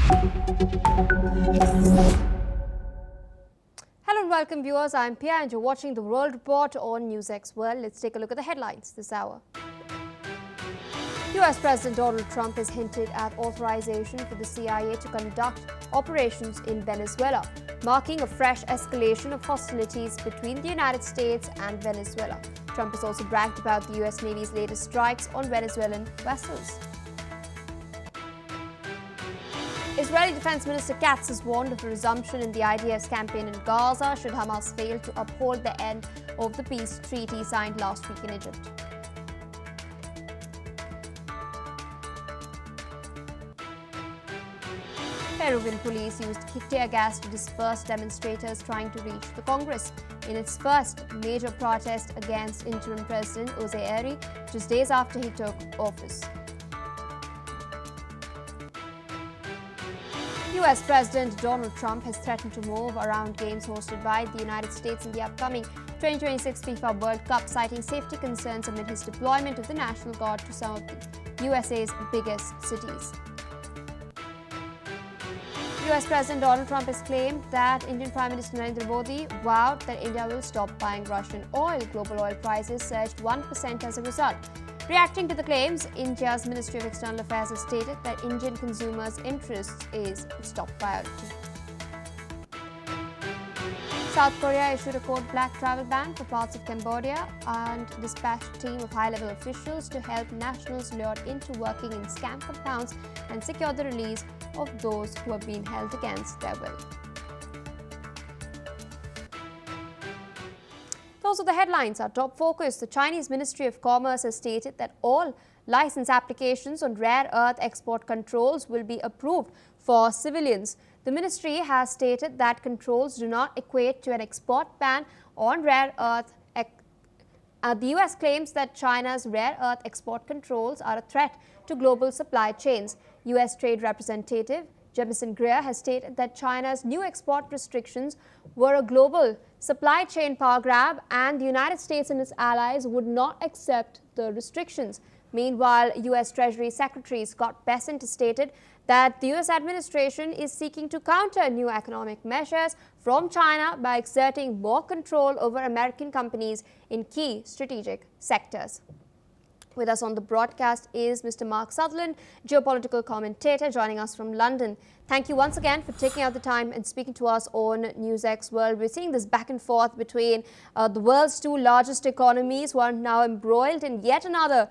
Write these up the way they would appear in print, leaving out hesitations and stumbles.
Hello and welcome viewers, I'm Pia and you're watching the World Report on NewsX World. Let's take a look at the headlines this hour. US President Donald Trump has hinted at authorization for the CIA to conduct operations in Venezuela, marking a fresh escalation of hostilities between the United States and Venezuela. Trump has also bragged about the US Navy's latest strikes on Venezuelan vessels. Israeli Defense Minister Katz has warned of a resumption in the IDF's campaign in Gaza should Hamas fail to uphold the end of the peace treaty signed last week in Egypt. Peruvian police used tear gas to disperse demonstrators trying to reach the Congress in its first major protest against interim President Jose Eri, just days after he took office. US President Donald Trump has threatened to move around games hosted by the United States in the upcoming 2026 FIFA World Cup, citing safety concerns amid his deployment of the National Guard to some of the USA's biggest cities. US President Donald Trump has claimed that Indian Prime Minister Narendra Modi vowed that India will stop buying Russian oil. Global oil prices surged 1% as a result. Reacting to the claims, India's Ministry of External Affairs has stated that Indian consumers' interests is its top priority. South Korea issued a code-black travel ban for parts of Cambodia and dispatched a team of high-level officials to help nationals lured into working in scam compounds and secure the release of those who have been held against their will. Those are the headlines. Our top focus. The Chinese Ministry of Commerce has stated that all license applications on rare earth export controls will be approved for civilians. The ministry has stated that controls do not equate to an export ban on rare earth. The US claims that China's rare earth export controls are a threat to global supply chains. US Trade Representative Jamison Greer has stated that China's new export restrictions were a global supply chain power grab and the United States and its allies would not accept the restrictions. Meanwhile, US Treasury Secretary Scott Bessent has stated that the US administration is seeking to counter new economic measures from China by exerting more control over American companies in key strategic sectors. With us on the broadcast is Mr. Mark Sutherland, geopolitical commentator, joining us from London. Thank you once again for taking out the time and speaking to us on NewsX World. We're seeing this back and forth between the world's two largest economies who are now embroiled in yet another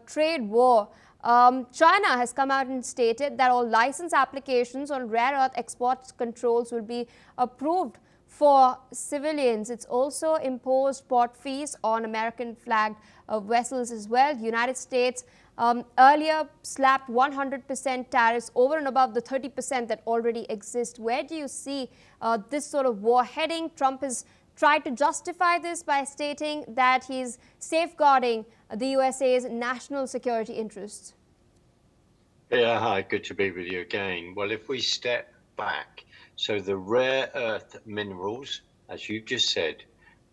trade war. China has come out and stated that all license applications on rare earth export controls will be approved for civilians. It's also imposed port fees on American flagged vessels as well. The United States earlier slapped 100% tariffs over and above the 30% that already exist. Where do you see this sort of war heading? Trump has tried to justify this by stating that he's safeguarding the USA's national security interests. Yeah, hi, good to be with you again. Well, if we step back, so the rare earth minerals, as you just said,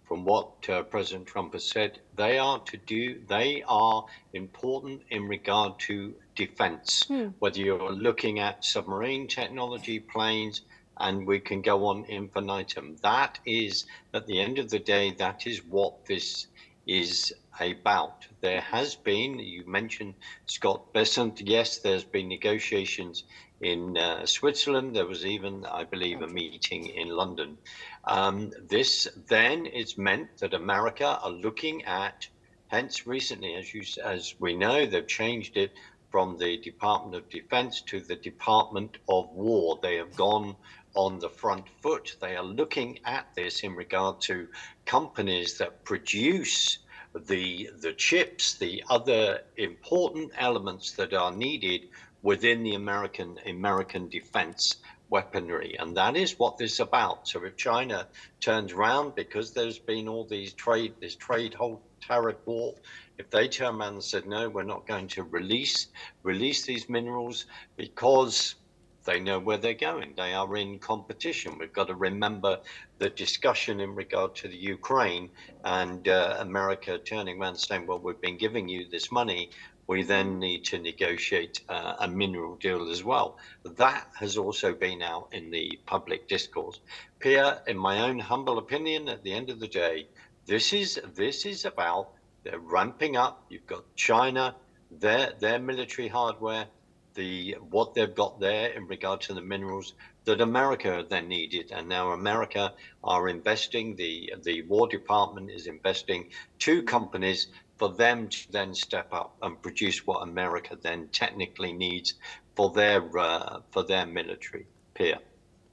from what President Trump has said, they are important in regard to defense, whether you're looking at submarine technology, planes, and we can go on infinitum. That is, at the end of the day, that is what this is about. There has been, you mentioned Scott Bessent, yes, there's been negotiations in Switzerland. There was even, I believe, a meeting in London. This then is meant that America are looking at, hence recently, as we know, they've changed it from the Department of Defense to the Department of War. They have gone on the front foot. They are looking at this in regard to companies that produce the chips, the other important elements that are needed within the American defense weaponry. And that is what this is about. So if China turns around, because there's been all these whole tariff war, if they turn around and said, no, we're not going to release these minerals because they know where they're going. They are in competition. We've got to remember the discussion in regard to the Ukraine and America turning around saying, well, we've been giving you this money, we then need to negotiate a mineral deal as well. That has also been out in the public discourse. Pia, in my own humble opinion, at the end of the day, this is about they're ramping up. You've got China, their military hardware, what they've got there in regard to the minerals that America then needed, and now America are investing. The War Department is investing 2 companies for them to then step up and produce what America then technically needs for their military. Pia.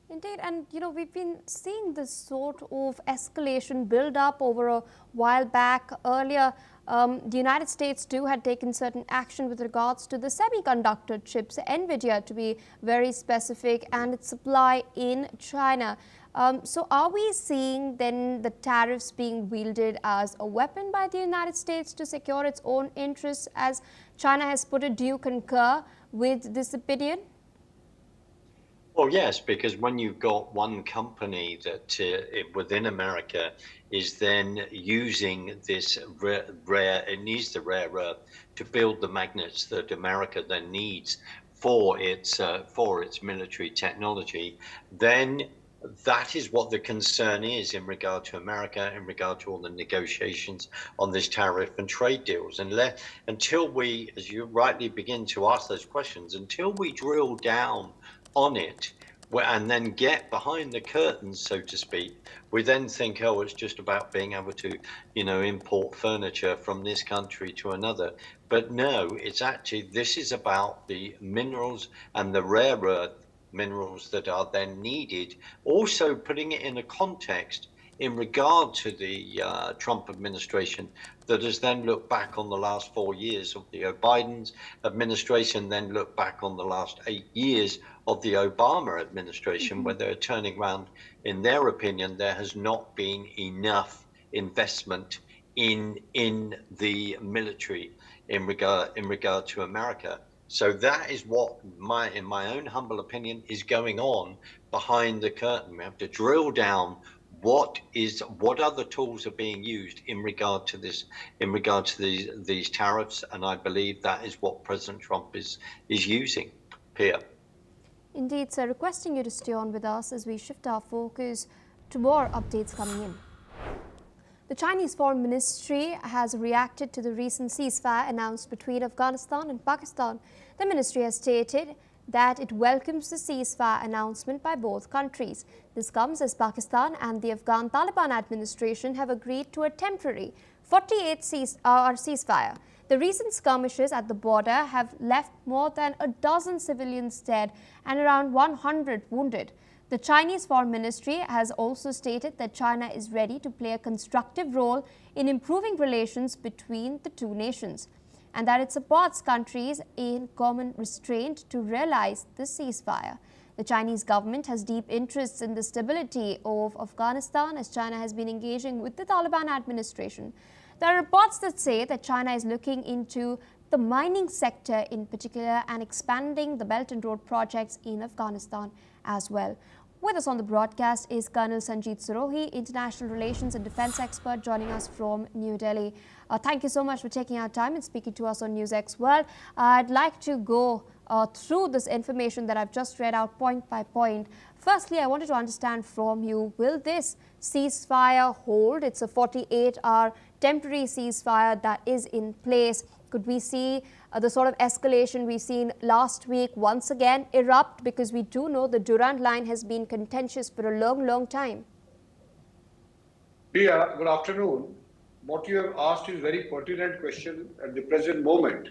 Indeed, and we've been seeing this sort of escalation build up over a while back. Earlier, the United States too had taken certain action with regards to the semiconductor chips, NVIDIA to be very specific, and its supply in China. So are we seeing then the tariffs being wielded as a weapon by the United States to secure its own interests, as China has put it? Do you concur with this opinion? Well, yes, because when you've got one company that within America is then using this it needs the rare earth to build the magnets that America then needs for its military technology, then that is what the concern is in regard to America, in regard to all the negotiations on this tariff and trade deals. And until we, as you rightly begin to ask those questions, until we drill down on it and then get behind the curtains, so to speak, we then think, oh, it's just about being able to, import furniture from this country to another. But no, it's actually, this is about the minerals and the rare earth minerals that are then needed. Also putting it in a context in regard to the Trump administration that has then looked back on the last 4 years of the Biden's administration, then looked back on the last 8 years of the Obama administration, where they're turning around, in their opinion, there has not been enough investment in the military in regard to America. So that is what, in my own humble opinion, is going on behind the curtain. We have to drill down what other tools are being used in regard to this, in regard to these tariffs, and I believe that is what President Trump is using. Pia. Indeed, sir. Requesting you to stay on with us as we shift our focus to more updates coming in. The Chinese Foreign Ministry has reacted to the recent ceasefire announced between Afghanistan and Pakistan. The ministry has stated that it welcomes the ceasefire announcement by both countries. This comes as Pakistan and the Afghan Taliban administration have agreed to a temporary 48-hour ceasefire. The recent skirmishes at the border have left more than a dozen civilians dead and around 100 wounded. The Chinese Foreign Ministry has also stated that China is ready to play a constructive role in improving relations between the two nations, and that it supports countries in common restraint to realize the ceasefire. The Chinese government has deep interests in the stability of Afghanistan, as China has been engaging with the Taliban administration. There are reports that say that China is looking into the mining sector in particular and expanding the Belt and Road projects in Afghanistan as well. With us on the broadcast is Colonel Sanjeet Sirohi, International Relations and Defence expert, joining us from New Delhi. Thank you so much for taking our time and speaking to us on NewsX World. I'd like to go through this information that I've just read out point by point. Firstly, I wanted to understand from you, will this ceasefire hold? It's a 48-hour temporary ceasefire that is in place. Could we see the sort of escalation we've seen last week once again erupt? Because we do know the Durand Line has been contentious for a long, long time. Priya, good afternoon. What you have asked is a very pertinent question at the present moment.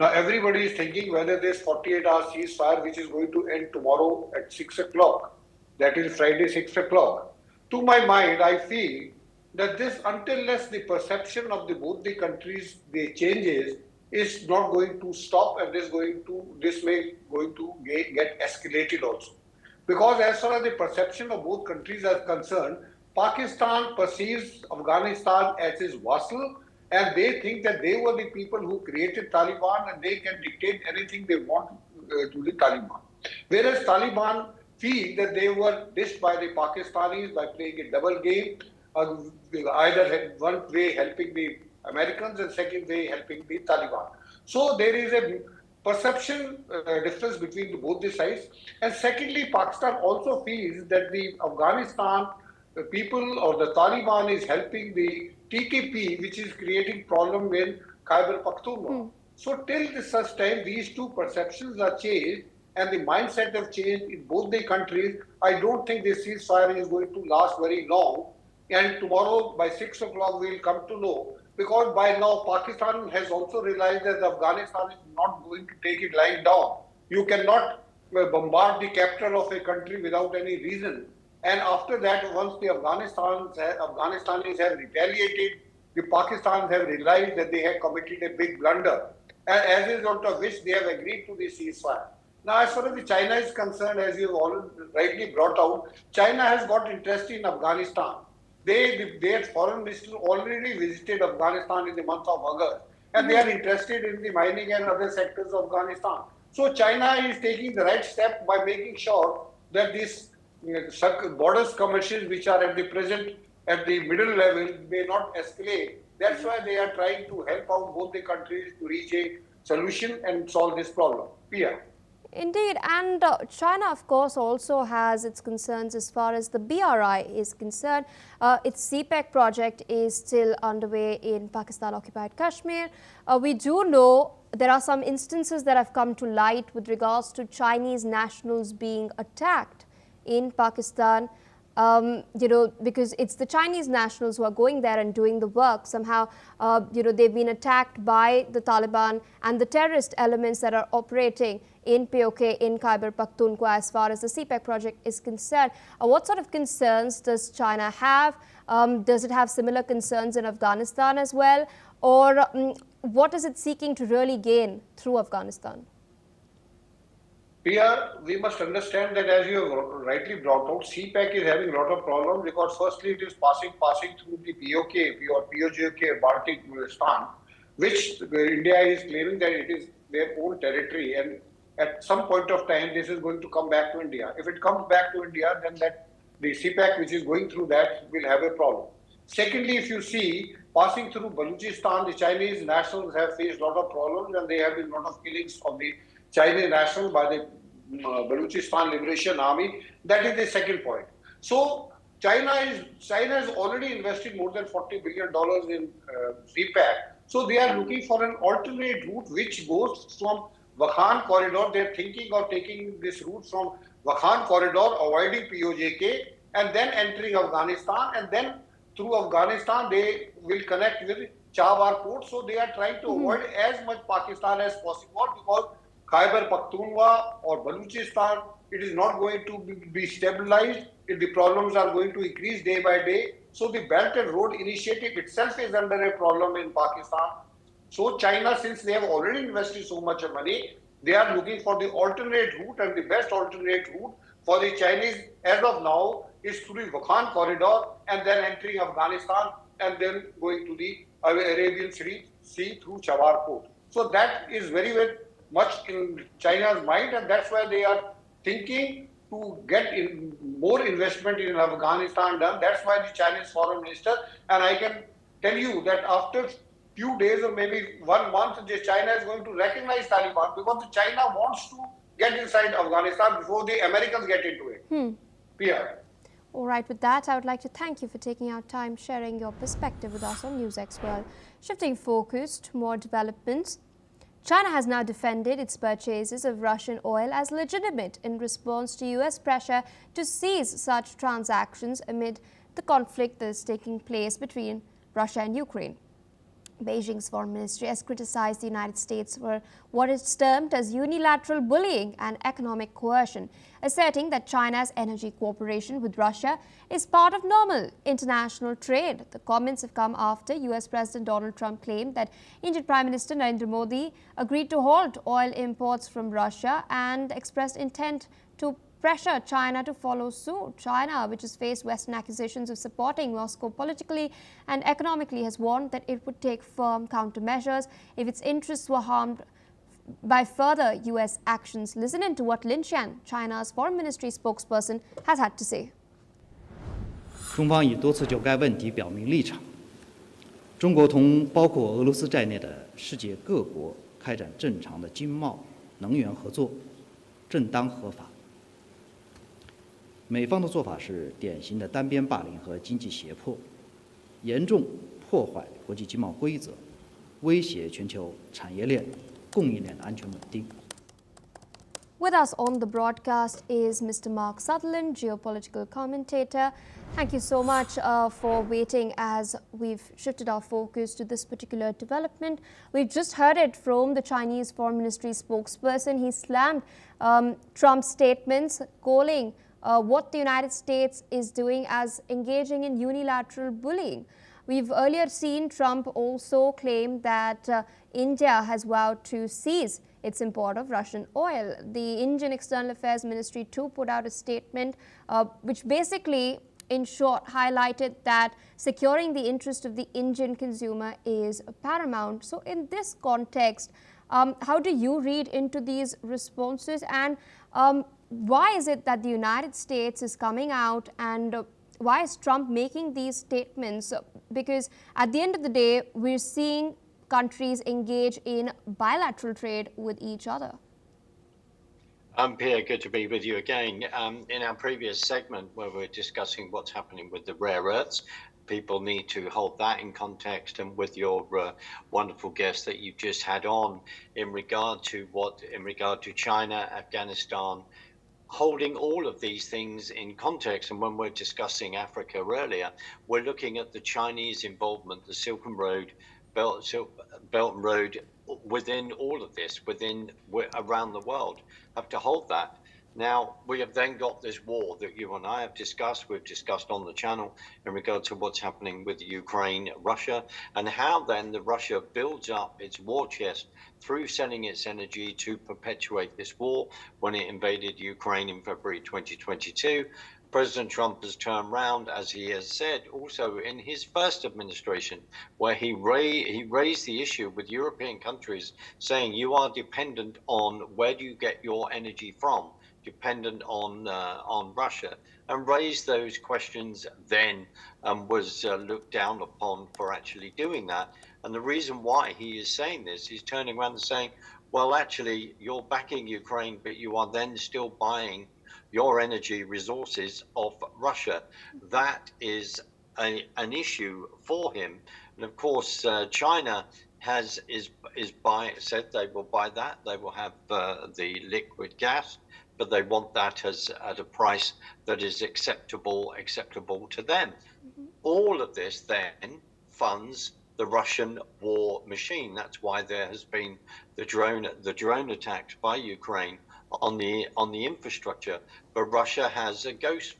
Now, everybody is thinking whether this 48-hour ceasefire, which is going to end tomorrow at 6 o'clock, that is Friday 6 o'clock. To my mind, I feel that this, unless the perception of both the countries, the changes, is not going to stop, and this may going to get escalated also. Because as far as the perception of both countries are concerned, Pakistan perceives Afghanistan as its vassal, and they think that they were the people who created Taliban and they can dictate anything they want to the Taliban. Whereas Taliban feel that they were dished by the Pakistanis by playing a double game, either one way helping the Americans and second way helping the Taliban. So there is a perception difference between both the sides. And secondly, Pakistan also feels that the Afghanistan people or the Taliban is helping the TKP, which is creating problem in Khyber Pakhtunkhwa. So till such time these two perceptions are changed and the mindset have changed in both the countries, I don't think this ceasefire is going to last very long. And tomorrow by 6 o'clock we will come to know, because by now Pakistan has also realized that Afghanistan is not going to take it lying down. You cannot bombard the capital of a country without any reason. And after that, once the Afghanistan have retaliated, the Pakistanis have realized that they have committed a big blunder. And as a result of which they have agreed to the ceasefire. Now, as far as China is concerned, as you have already rightly brought out, China has got interest in Afghanistan. Their foreign minister already visited Afghanistan in the month of August, and they are interested in the mining and other sectors of Afghanistan. So China is taking the right step by making sure that these border skirmishes, which are at the present at the middle level, may not escalate. That's why they are trying to help out both the countries to reach a solution and solve this problem. Pia. Indeed, and China, of course, also has its concerns as far as the BRI is concerned. Its CPEC project is still underway in Pakistan-occupied Kashmir. We do know there are some instances that have come to light with regards to Chinese nationals being attacked in Pakistan. Because it's the Chinese nationals who are going there and doing the work. Somehow, they've been attacked by the Taliban and the terrorist elements that are operating in POK in Khyber Pakhtunkhwa as far as the CPEC project is concerned. What sort of concerns does China have? Does it have similar concerns in Afghanistan as well? Or what is it seeking to really gain through Afghanistan? Here, we must understand that, as you have rightly brought out, CPEC is having a lot of problems because firstly it is passing through the POK or POJK Baltistan, which India is claiming that it is their own territory, and at some point of time this is going to come back to India. If it comes back to India, then the CPEC which is going through that will have a problem. Secondly, if you see, passing through Balochistan, the Chinese nationals have faced a lot of problems, and there have been a lot of killings of the Chinese national by the Balochistan Liberation Army. That is the second point. So China has already invested more than $40 billion in CPEC. So they are looking for an alternate route which goes from Wakhan corridor. They are thinking of taking this route from Wakhan corridor, avoiding POJK, and then entering Afghanistan, and then through Afghanistan they will connect with Chabahar port. So they are trying to avoid as much Pakistan as possible, because Khyber Pakhtunkhwa or Balochistan, it is not going to be stabilized. The problems are going to increase day by day. So the Belt and Road Initiative itself is under a problem in Pakistan. So China, since they have already invested so much money, they are looking for the alternate route, and the best alternate route for the Chinese as of now is through the Wakhan corridor and then entering Afghanistan and then going to the Arabian Sea through Chabahar port. So that is very, very much in China's mind, and that's why they are thinking to get more investment in Afghanistan done. That's why the Chinese foreign minister, and I can tell you that after few days or maybe 1 month, China is going to recognize Taliban, because China wants to get inside Afghanistan before the Americans get into it. Pia. All right, with that, I would like to thank you for taking our time sharing your perspective with us on NewsX World. Shifting focus to more developments, China has now defended its purchases of Russian oil as legitimate in response to US pressure to cease such transactions amid the conflict that is taking place between Russia and Ukraine. Beijing's foreign ministry has criticized the United States for what is termed as unilateral bullying and economic coercion, asserting that China's energy cooperation with Russia is part of normal international trade. The comments have come after US President Donald Trump claimed that Indian Prime Minister Narendra Modi agreed to halt oil imports from Russia and expressed intent to pressure China to follow suit. China, which has faced Western accusations of supporting Moscow politically and economically, has warned that it would take firm countermeasures if its interests were harmed by further US actions. Listen in to what Lin Xian, China's foreign ministry spokesperson, has had to say. 中方已多次就该问题表明立场。中国同包括俄罗斯在内的世界各国开展正常的经贸、能源合作，正当合法。美方的做法是典型的单边霸凌和经济胁迫，严重破坏国际经贸规则，威胁全球产业链、供应链的安全稳定。With us on the broadcast is Mr. Mark Sutherland, geopolitical commentator. Thank you so much for waiting as we've shifted our focus to this particular development. We've just heard it from the Chinese Foreign Ministry spokesperson. He slammed Trump's statements, calling what the United States is doing as engaging in unilateral bullying. We've earlier seen Trump also claim that India has vowed to cease its import of Russian oil. The Indian External Affairs Ministry too put out a statement which basically, in short, highlighted that securing the interest of the Indian consumer is paramount. So in this context, how do you read into these responses, and why is it that the United States is coming out, and why is Trump making these statements? Because at the end of the day, we're seeing countries engage in bilateral trade with each other. Pierre, good to be with you again. In our previous segment where we're discussing what's happening with the rare earths, people need to hold that in context, and with your wonderful guest that you just had on in regard to China, Afghanistan, holding all of these things in context. And when we're discussing Africa earlier, we're looking at the Chinese involvement, the Silk Road, Belt and Road within all of this, around the world, have to hold that. Now, we have then got this war that you and I have discussed, we've discussed on the channel in regard to what's happening with Ukraine, Russia, and how then the Russia builds up its war chest through selling its energy to perpetuate this war. When it invaded Ukraine in February 2022, President Trump has turned around, as he has said also in his first administration, where he raised the issue with European countries, saying you are dependent on, where do you get your energy from? Dependent on Russia, and raised those questions then, was looked down upon for actually doing that. And the reason why he is saying this, he's turning around and saying, well, actually, you're backing Ukraine, but you are then still buying your energy resources off Russia. That is an issue for him. And of course, China said they will buy that. They will have the liquid gas, but they want that at a price that is acceptable to them. Mm-hmm. All of this then funds the Russian war machine. That's why there has been the drone attacks by Ukraine on the infrastructure. But Russia has a ghost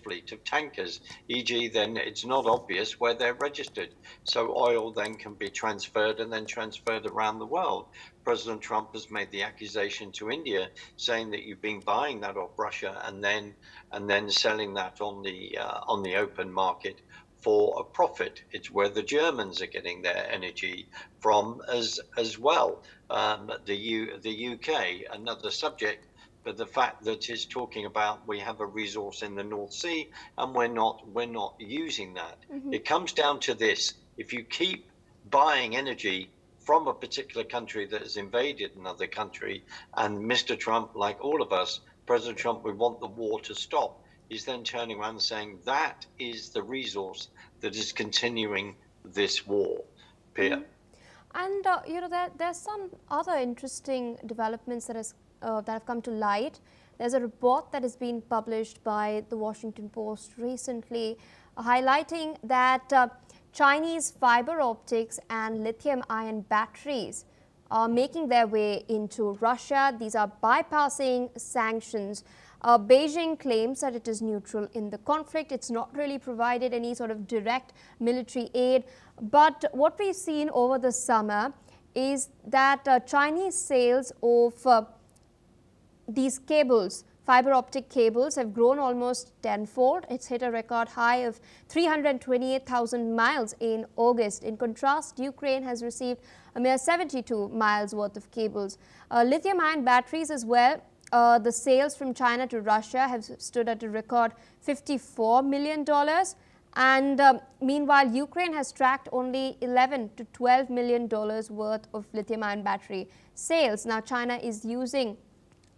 fleet of tankers, e.g. then it's not obvious where they're registered. So oil then can be transferred and then transferred around the world. President Trump has made the accusation to India, saying that you've been buying that off Russia and then selling that on the open market for a profit. It's where the Germans are getting their energy from as well. The UK, another subject, but the fact that it's talking about we have a resource in the North Sea and we're not using that. Mm-hmm. It comes down to this: if you keep buying energy from a particular country that has invaded another country, and Mr. Trump, like all of us, President Trump, we want the war to stop, he's then turning around and saying that is the resource that is continuing this war. Pierre. Mm-hmm. And there's some other interesting developments that have come to light. There's a report that has been published by the Washington Post recently, highlighting that Chinese fiber optics and lithium-ion batteries are making their way into Russia. These are bypassing sanctions. Beijing claims that it is neutral in the conflict. It's not really provided any sort of direct military aid. But what we've seen over the summer is that Chinese sales of these cables, fiber optic cables, have grown almost tenfold. It's hit a record high of 328,000 miles in August. In contrast, Ukraine has received a mere 72 miles worth of cables. Lithium-ion batteries as well. The sales from China to Russia have stood at a record $54 million. And meanwhile, Ukraine has tracked only $11 to $12 million worth of lithium-ion battery sales. Now, China is using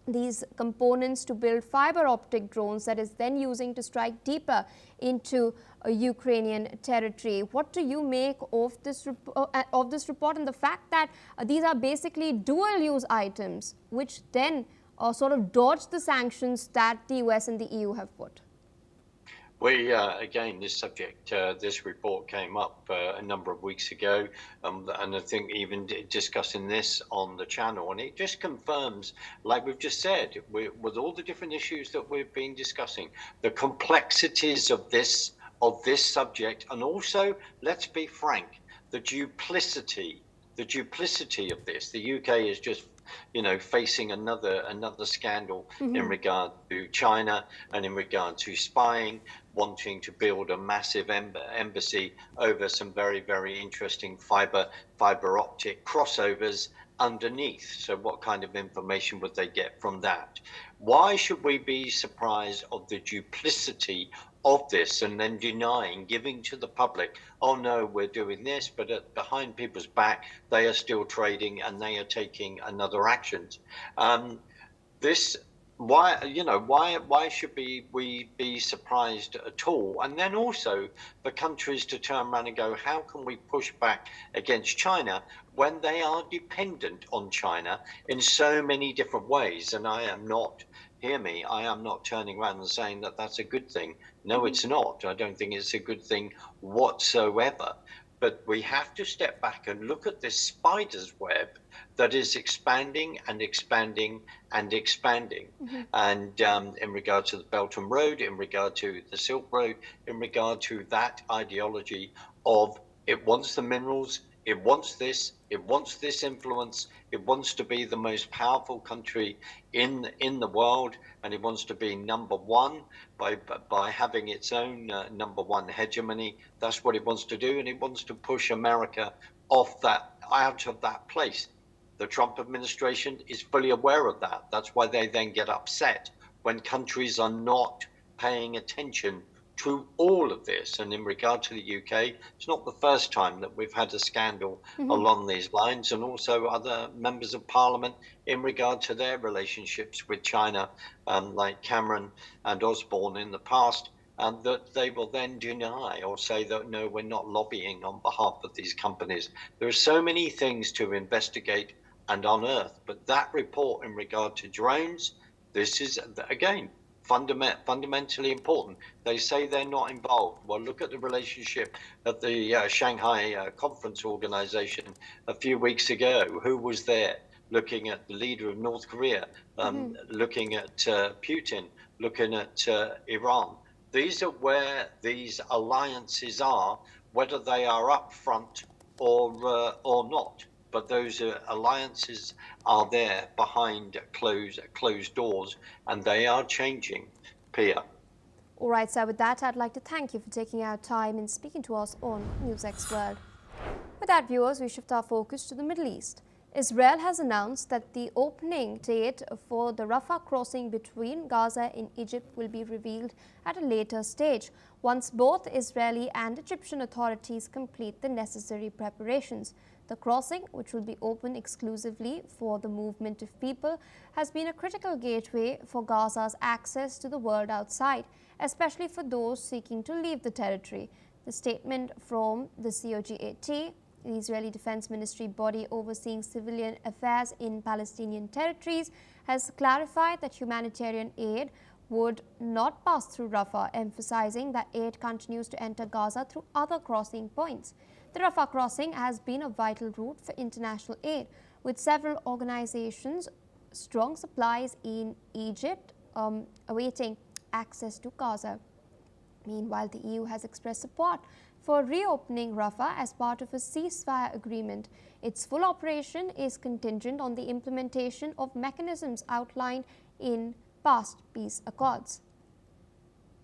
these components to build fiber optic drones that is then using to strike deeper into Ukrainian territory. What do you make of this report and the fact that these are basically dual-use items which then sort of dodge the sanctions that the US and the EU have put? We, again, this subject, this report came up a number of weeks ago, and I think even discussing this on the channel, and it just confirms, like we've just said, with all the different issues that we've been discussing, the complexities of this subject, and also, let's be frank, the duplicity of this. The UK is just facing another scandal in regard to China and in regard to spying, wanting to build a massive embassy over some very, very interesting fiber optic crossovers underneath. So what kind of information would they get from that? Why should we be surprised of the duplicity of this and then denying, giving to the public, oh no, we're doing this, but behind people's back, they are still trading and they are taking another actions. Why should we be surprised at all? And then also for countries to turn around and go, how can we push back against China when they are dependent on China in so many different ways? And I am not turning around and saying that that's a good thing. No, it's not. I don't think it's a good thing whatsoever. But we have to step back and look at this spider's web that is expanding and expanding and expanding. And in regard to the Belt and Road, in regard to the Silk Road, in regard to that ideology of it wants the minerals, it wants this influence, it wants to be the most powerful country in the world, and it wants to be number one by having its own number one hegemony. That's what it wants to do, and it wants to push America out of that place. The Trump administration is fully aware of that. That's why they then get upset when countries are not paying attention to all of this. And in regard to the UK, it's not the first time that we've had a scandal along these lines, and also other members of parliament in regard to their relationships with China, like Cameron and Osborne in the past, and that they will then deny or say that, no, we're not lobbying on behalf of these companies. There are so many things to investigate and unearth, but that report in regard to drones, this is, again, fundamentally important. They say they're not involved. Well, look at the relationship at the Shanghai Conference Organization a few weeks ago. Who was there? Looking at the leader of North Korea, looking at Putin, looking at Iran. These are where these alliances are, whether they are up front or not. But those alliances are there behind closed doors, and they are changing, Pia. All right, sir. With that, I'd like to thank you for taking our time and speaking to us on NewsX World. With that, viewers, we shift our focus to the Middle East. Israel has announced that the opening date for the Rafah crossing between Gaza and Egypt will be revealed at a later stage, once both Israeli and Egyptian authorities complete the necessary preparations. The crossing, which will be open exclusively for the movement of people, has been a critical gateway for Gaza's access to the world outside, especially for those seeking to leave the territory. The statement from the COGAT, the Israeli Defense Ministry body overseeing civilian affairs in Palestinian territories, has clarified that humanitarian aid would not pass through Rafah, emphasizing that aid continues to enter Gaza through other crossing points. The Rafah crossing has been a vital route for international aid, with several organizations, strong supplies in Egypt, awaiting access to Gaza. Meanwhile, the EU has expressed support for reopening Rafah as part of a ceasefire agreement. Its full operation is contingent on the implementation of mechanisms outlined in past peace accords.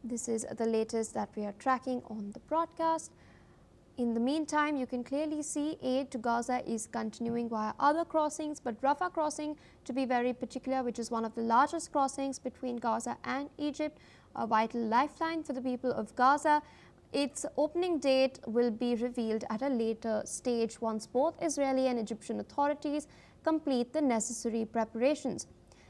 This is the latest that we are tracking on the broadcast. In the meantime, you can clearly see aid to Gaza is continuing via other crossings, but Rafah crossing, to be very particular, which is one of the largest crossings between Gaza and Egypt, a vital lifeline for the people of Gaza, its opening date will be revealed at a later stage once both Israeli and Egyptian authorities complete the necessary preparations.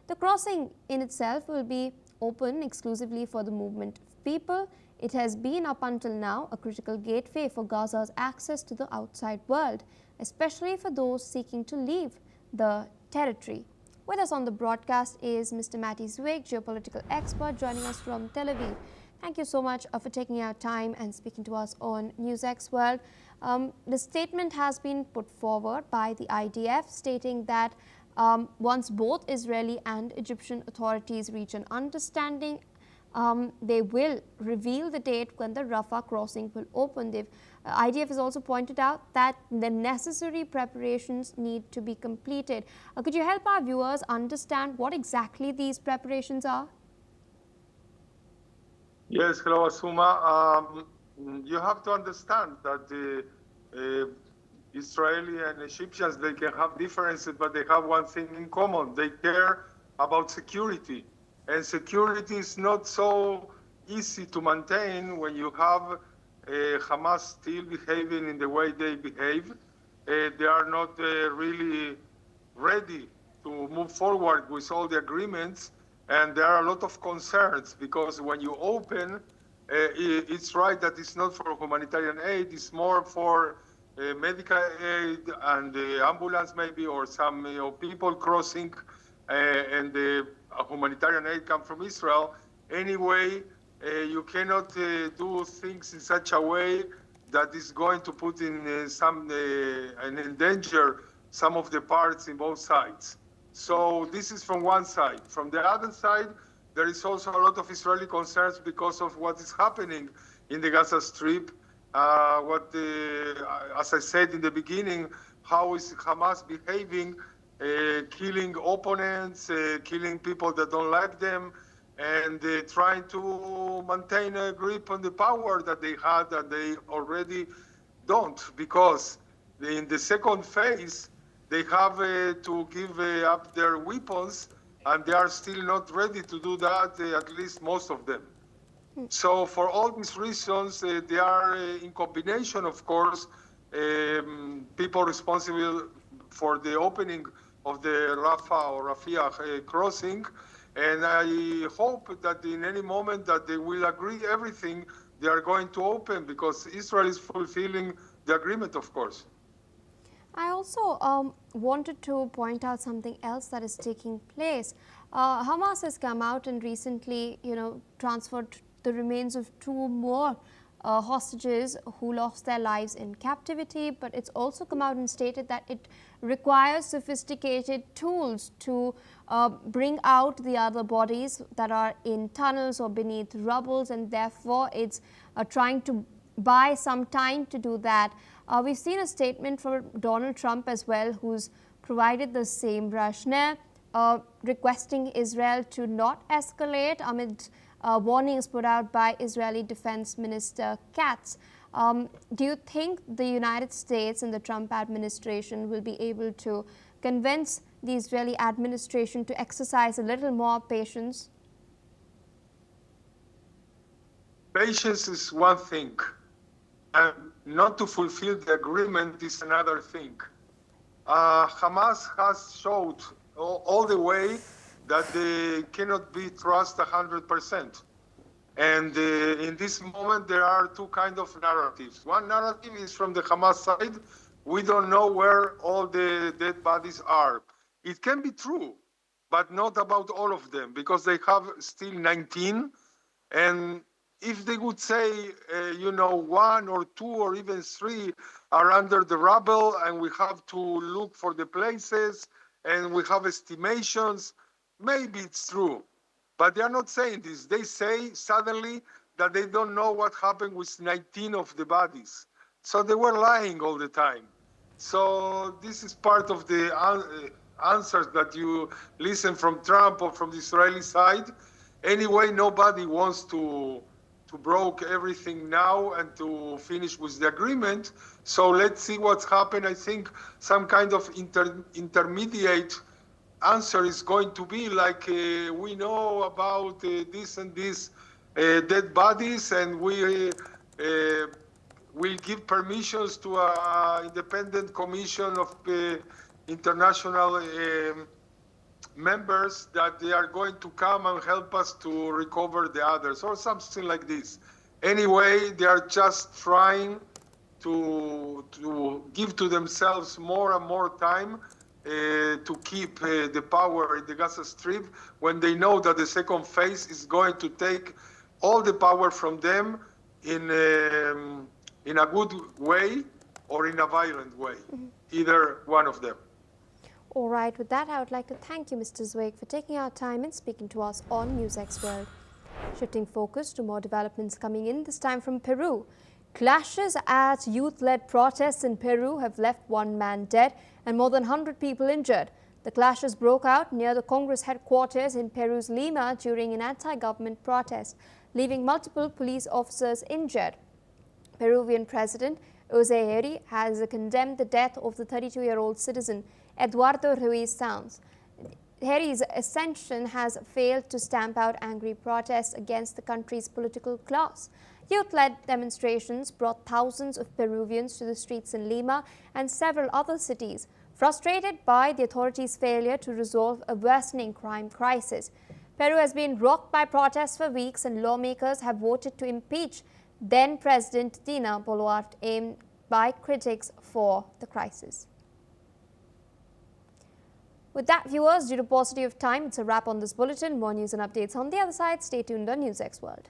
The crossing in itself will be open exclusively for the movement of people. It has been up until now a critical gateway for Gaza's access to the outside world, especially for those seeking to leave the territory. With us on the broadcast is Mr. Matti Zweig, geopolitical expert, joining us from Tel Aviv. Thank you so much for taking our time and speaking to us on NewsX World. The statement has been put forward by the IDF stating that once both Israeli and Egyptian authorities reach an understanding, they will reveal the date when the Rafah crossing will open. IDF has also pointed out that the necessary preparations need to be completed. Could you help our viewers understand what exactly these preparations are? Yes, hello, Asuma. You have to understand that the Israeli and Egyptians, they can have differences, but they have one thing in common. They care about security. And security is not so easy to maintain when you have Hamas still behaving in the way they behave. They are not really ready to move forward with all the agreements. And there are a lot of concerns because when you open, it's right that it's not for humanitarian aid, it's more for medical aid and ambulance maybe, or some people crossing, and the humanitarian aid come from Israel. Anyway, you cannot do things in such a way that is going to put in and endanger some of the parts in both sides. So this is from one side. From the other side, there is also a lot of Israeli concerns because of what is happening in the Gaza Strip. As I said in the beginning, how is Hamas behaving, killing opponents, killing people that don't like them, and trying to maintain a grip on the power that they had and they already don't, because in the second phase, they have to give up their weapons, and they are still not ready to do that, at least most of them. So for all these reasons, they are in combination, of course, people responsible for the opening of the Rafah or Rafah crossing. And I hope that in any moment that they will agree everything, they are going to open, because Israel is fulfilling the agreement, of course. I also wanted to point out something else that is taking place. Hamas has come out and recently, transferred the remains of 2 more hostages who lost their lives in captivity, but it's also come out and stated that it requires sophisticated tools to bring out the other bodies that are in tunnels or beneath rubbles, and therefore it's trying to buy some time to do that. We've seen a statement from Donald Trump as well, who's provided the same rationale, requesting Israel to not escalate amid warnings put out by Israeli Defense Minister Katz. Do you think the United States and the Trump administration will be able to convince the Israeli administration to exercise a little more patience? Patience is one thing, and not to fulfill the agreement is another thing. Hamas has showed all the way that they cannot be trusted 100%. And in this moment, there are 2 kinds of narratives. One narrative is from the Hamas side. We don't know where all the dead bodies are. It can be true, but not about all of them, because they have still 19. And if they would say, 1 or 2 or even 3 are under the rubble, and we have to look for the places, and we have estimations, maybe it's true. But they are not saying this. They say suddenly that they don't know what happened with 19 of the bodies. So they were lying all the time. So this is part of the answers that you listen from Trump or from the Israeli side. Anyway, nobody wants to broke everything now and to finish with the agreement. So let's see what's happened. I think some kind of intermediate answer is going to be like, we know about this and this dead bodies, and we will give permissions to an independent commission of international members that they are going to come and help us to recover the others, or something like this. Anyway, they are just trying to give to themselves more and more time to keep the power in the Gaza Strip, when they know that the second phase is going to take all the power from them in a good way or in a violent way, either one of them. All right, with that, I would like to thank you, Mr. Zweig, for taking our time and speaking to us on NewsX World. Shifting focus to more developments coming in, this time from Peru. Clashes at youth-led protests in Peru have left one man dead and more than 100 people injured. The clashes broke out near the Congress headquarters in Peru's Lima during an anti-government protest, leaving multiple police officers injured. Peruvian President Jose Heri has condemned the death of the 32-year-old citizen Eduardo Ruiz Sanz. Heri's ascension has failed to stamp out angry protests against the country's political class. Youth-led demonstrations brought thousands of Peruvians to the streets in Lima and several other cities, frustrated by the authorities' failure to resolve a worsening crime crisis. Peru has been rocked by protests for weeks, and lawmakers have voted to impeach then-President Dina Boluarte, aimed by critics for the crisis. With that, viewers, due to paucity of time, it's a wrap on this bulletin. More news and updates on the other side. Stay tuned on NewsX World.